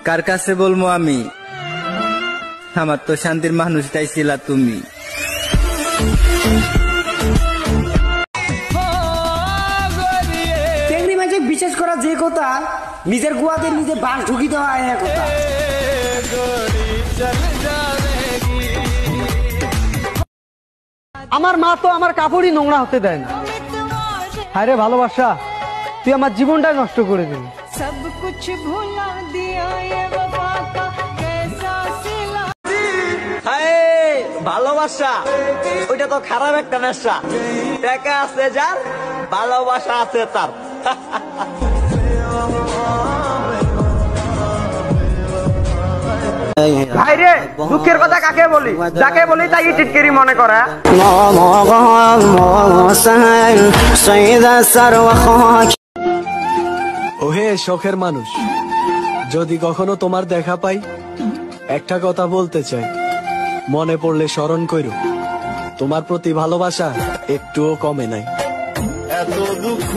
কার কাছে বলবো আমি? আমার তো শান্তির মানুষটাই ছিলা তুমি। তেমনি মাঝে বিশেষ করা যে কথা, নিজের গুয়াতে নিজে বাস ঢুকি দেওয়া এক কথা। আমার মা তো আমার কাপড়ই নোংরা হতে দেয় না। হায় রে ভালোবাসা, তুই আমার জীবনটাই নষ্ট করে দিলি। সব কুছ ভুলা দিয়া ये वफा का कैसा सिला। হায় ভালোবাসা, ওইটা তো খারাপ একটা নেশা। টাকা আছে যার, ভালোবাসা আছে তার। ভাই রে, দুঃখের কথা কাকে বলি? যাকে বলি তাই টিটকিরি মনে করে। ওহে শখের মানুষ, যদি কখনো তোমার দেখা পাই, একটা কথা বলতে চাই, মনে পড়লে স্মরণ কইরো, তোমার প্রতি ভালোবাসা একটুও কমে নাই। এত দুঃখ